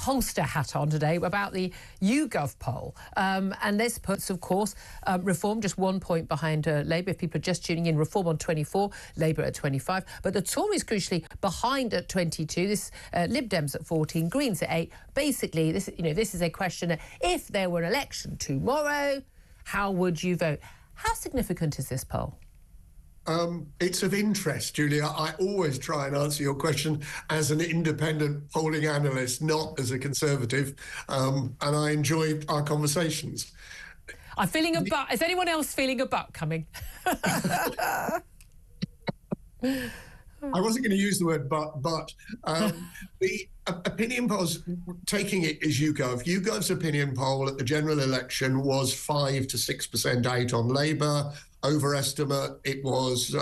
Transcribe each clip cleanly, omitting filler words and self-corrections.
pollster hat on today about the YouGov poll. And this puts, of course, Reform just 1 point behind Labour. If people are just tuning in, Reform on 24, Labour at 25. But the Tories, crucially, behind at 22. This Lib Dems at 14, Greens at 8. Basically, this is a question that if there were an election tomorrow, how would you vote? How significant is this poll? It's of interest, Julia. I always try and answer your question as an independent polling analyst, not as a Conservative, and I enjoyed our conversations. I'm feeling a butt. Is anyone else feeling a butt coming? I wasn't going to use the word but the opinion polls, taking it as YouGov's opinion poll at the general election was 5 to 6% out on Labour. Overestimate, it was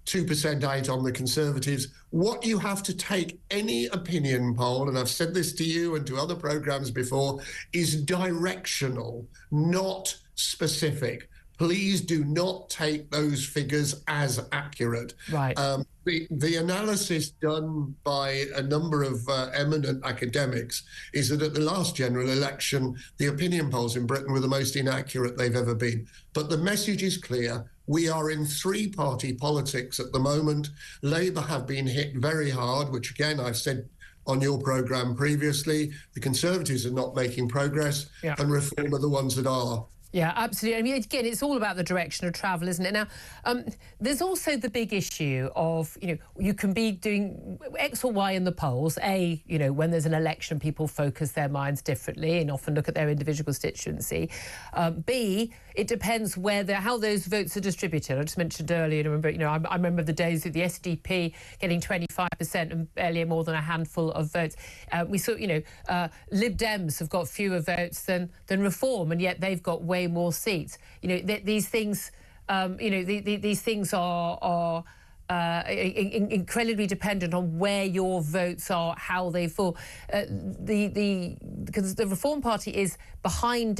2% out on the Conservatives. What you have to take any opinion poll, and I've said this to you and to other programmes before, is directional, not specific. Please do not take those figures as accurate. Right. The analysis done by a number of eminent academics is that at the last general election, the opinion polls in Britain were the most inaccurate they've ever been. But the message is clear. We are in three-party politics at the moment. Labour have been hit very hard, which again, I've said on your programme previously, the Conservatives are not making progress, and Reform are the ones that are. Yeah, absolutely. I mean, again, it's all about the direction of travel, isn't it? Now, there's also the big issue of, you can be doing X or Y in the polls. A, when there's an election, people focus their minds differently and often look at their individual constituency. B, it depends how those votes are distributed. I just mentioned earlier, I remember the days of the SDP getting 25% and barely more than a handful of votes. We saw, Lib Dems have got fewer votes than Reform, and yet they've got way more seats. These things, these things are incredibly dependent on where your votes are, how they fall. Because the Reform Party is behind,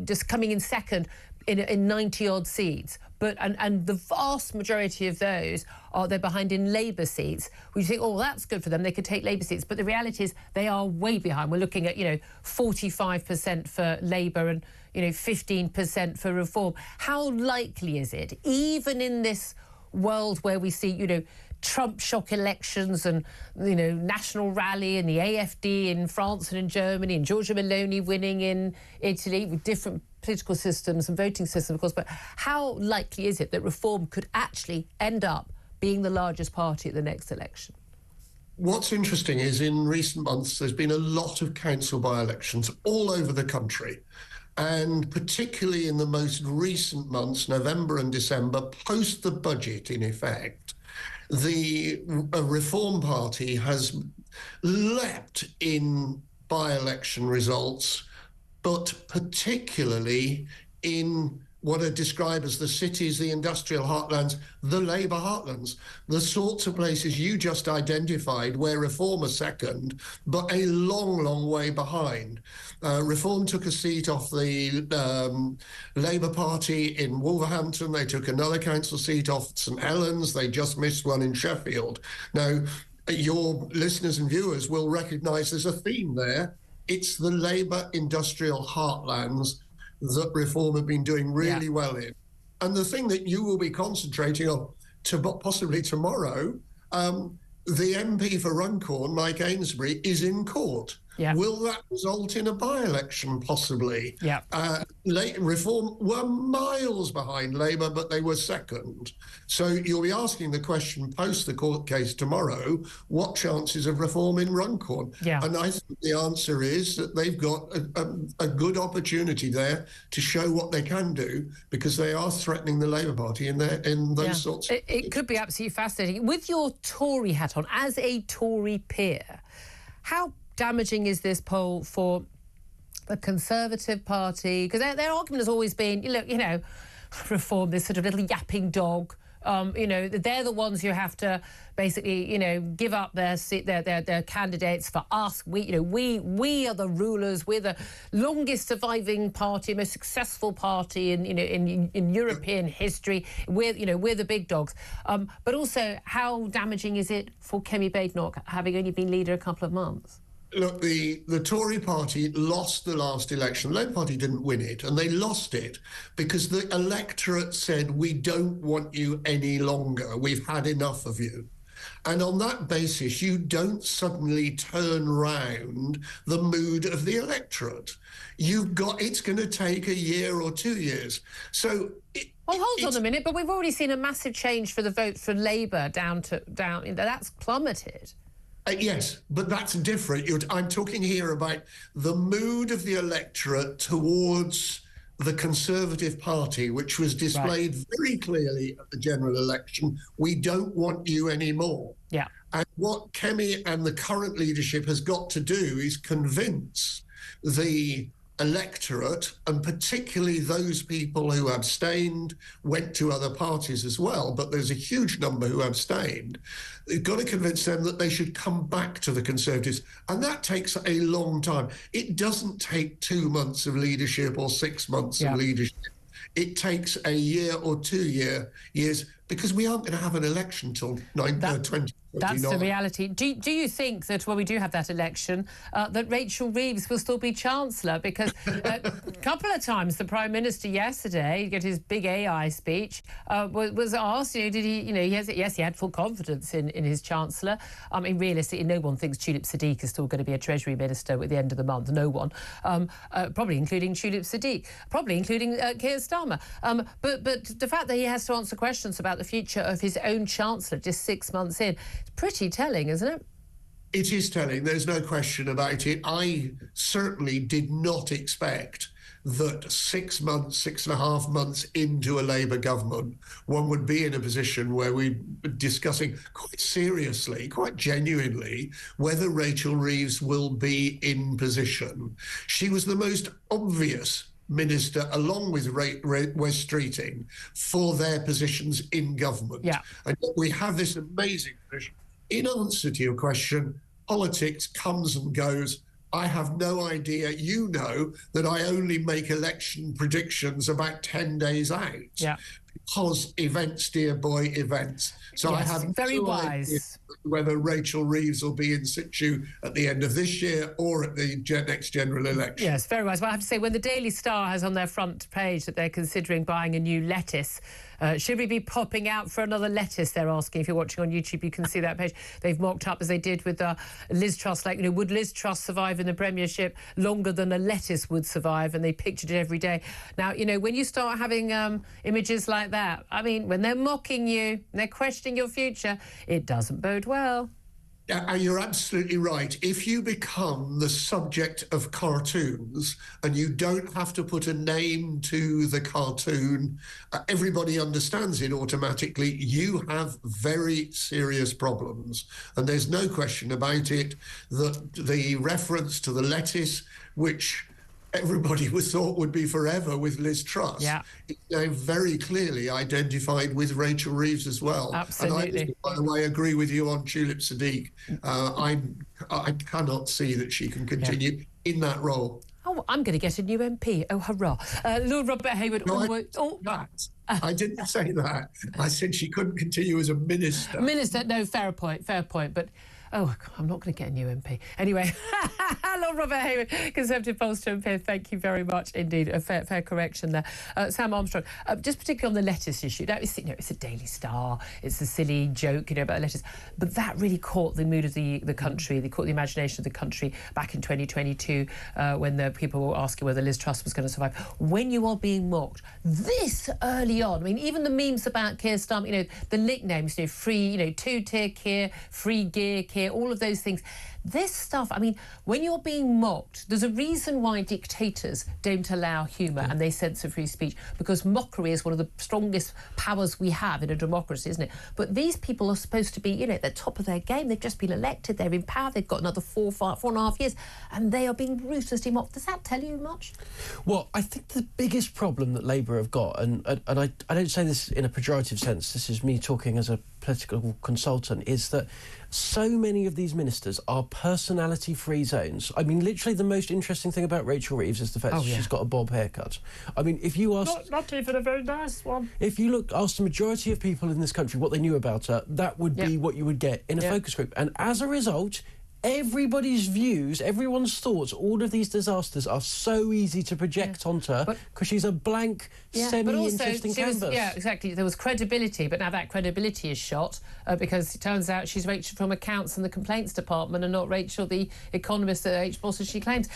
just coming in second in 90 odd seats, and the vast majority of those they're behind in Labour seats. We think, oh, that's good for them, they could take Labour seats, but the reality is they are way behind. We're looking at 45% for Labour and 15% for Reform. How likely is it, even in this world where we see Trump shock elections and National Rally and the AfD in France and in Germany and Giorgia Meloni winning in Italy with different political systems and voting systems, of course, but how likely is it that Reform could actually end up being the largest party at the next election? What's interesting is in recent months there's been a lot of council by-elections all over the country. And particularly in the most recent months, November and December, post the budget in effect, the Reform Party has leapt in by-election results, but particularly in what are described as the cities, the industrial heartlands, the Labour heartlands, the sorts of places you just identified where Reform are second, but a long, long way behind. Reform took a seat off the Labour Party in Wolverhampton. They took another council seat off St Helens. They just missed one in Sheffield. Now, your listeners and viewers will recognise there's a theme there. It's the Labour industrial heartlands that Reform have been doing really well in. And the thing that you will be concentrating on possibly tomorrow, the MP for Runcorn, Mike Ainsbury, is in court. Yeah. Will that result in a by-election, possibly? Yeah. Reform were miles behind Labour, but they were second. So you'll be asking the question post the court case tomorrow, what chances of Reform in Runcorn? Yeah. And I think the answer is that they've got a good opportunity there to show what they can do, because they are threatening the Labour Party in those sorts of... It could be absolutely fascinating. With your Tory hat on, as a Tory peer, how damaging is this poll for the Conservative Party? Because their argument has always been, look, Reform, this sort of little yapping dog. They're the ones who have to basically, give up their candidates for us. We are the rulers. We're the longest surviving party, most successful party in European history. We're the big dogs. But also, how damaging is it for Kemi Badenoch, having only been leader a couple of months? Look, the Tory party lost the last election. The Labour Party didn't win it, and they lost it because the electorate said, we don't want you any longer. We've had enough of you. And on that basis, you don't suddenly turn round the mood of the electorate. It's going to take a year or 2 years. So well, hold on a minute, but we've already seen a massive change for the vote for Labour down. That's plummeted. Yes, but that's different. I'm talking here about the mood of the electorate towards the Conservative Party, which was displayed very clearly at the general election. We don't want you anymore. Yeah. And what Kemi and the current leadership has got to do is convince the electorate, and particularly those people who abstained, went to other parties as well, but there's a huge number who abstained. They've got to convince them that they should come back to the Conservatives, and that takes a long time. It doesn't take 2 months of leadership or 6 months of leadership. It takes a year or 2 years, because we aren't going to have an election till 2029. That's the reality. Do you think that when we do have that election, that Rachel Reeves will still be Chancellor? Because a couple of times the Prime Minister yesterday, at his big AI speech, was asked, did he, he had full confidence in his Chancellor. I mean, realistically, no one thinks Tulip Siddiq is still going to be a Treasury Minister at the end of the month. No one. Probably including Tulip Siddiq. Probably including Keir Starmer. But the fact that he has to answer questions about the future of his own Chancellor just 6 months in, it's pretty telling, isn't it? It is telling. There's no question about it. I certainly did not expect that 6 months, 6.5 months into a Labour government, one would be in a position where we're discussing quite seriously, quite genuinely, whether Rachel Reeves will be in position. She was the most obvious minister, along with Wes Streeting, for their positions in government. Yeah. And we have this amazing position. In answer to your question, politics comes and goes. I have no idea. You know that I only make election predictions about 10 days out. Yeah. Because events, dear boy, events. So yes, I have very no wise. idea whether Rachel Reeves will be in situ at the end of this year or at the next general election. Yes, very wise. Well, I have to say, when the Daily Star has on their front page that they're considering buying a new lettuce, should we be popping out for another lettuce, they're asking. If you're watching on YouTube, you can see that page. They've mocked up, as they did with Liz Truss, would Liz Truss survive in the Premiership longer than a lettuce would survive? And they pictured it every day. Now, when you start having images like that, I mean, when they're mocking you, and they're questioning your future, it doesn't bode well. And you're absolutely right. If you become the subject of cartoons and you don't have to put a name to the cartoon, everybody understands it automatically, you have very serious problems. And there's no question about it that the reference to the lettuce, which everybody thought would be forever with Liz Truss, it's now very clearly identified with Rachel Reeves as well. Absolutely. And I, by the way, agree with you on Tulip Siddiq. I cannot see that she can continue in that role. Oh, I'm going to get a new MP. Oh, hurrah. Lord Robert Hayward. I didn't say that. I said she couldn't continue as a minister. Minister, no, fair point. But I'm not going to get a new MP. Anyway, Lord Robert Hayward, Conservative pollster and peer, thank you very much indeed. A fair correction there. Sam Armstrong, just particularly on the lettuce issue. Now, it's a Daily Star. It's a silly joke, about lettuce. But that really caught the mood of the country. They caught the imagination of the country back in 2022 when the people were asking whether Liz Truss was going to survive. When you are being mocked this early on, I mean, even the memes about Keir Starmer, the nicknames, free, two-tier Keir, free gear Keir, all of those things. This stuff, I mean, when you're being mocked, there's a reason why dictators don't allow humour and they censor free speech, because mockery is one of the strongest powers we have in a democracy, isn't it? But these people are supposed to be, at the top of their game. They've just been elected, they're in power, they've got another 4.5 years, and they are being ruthlessly mocked. Does that tell you much? Well, I think the biggest problem that Labour have got, and I don't say this in a pejorative sense, this is me talking as a political consultant, is that so many of these ministers are personality-free zones. I mean, literally the most interesting thing about Rachel Reeves is the fact that she's got a bob haircut. I mean, if you ask... Not even a very nice one. If you ask the majority of people in this country what they knew about her, that would be what you would get in a focus group. And as a result, everybody's views, everyone's thoughts, all of these disasters are so easy to project onto her because she's a blank, semi-interesting canvas. Yeah, exactly. There was credibility, but now that credibility is shot because it turns out she's Rachel from accounts and the complaints department and not Rachel, the economist at H. Boss, as she claims.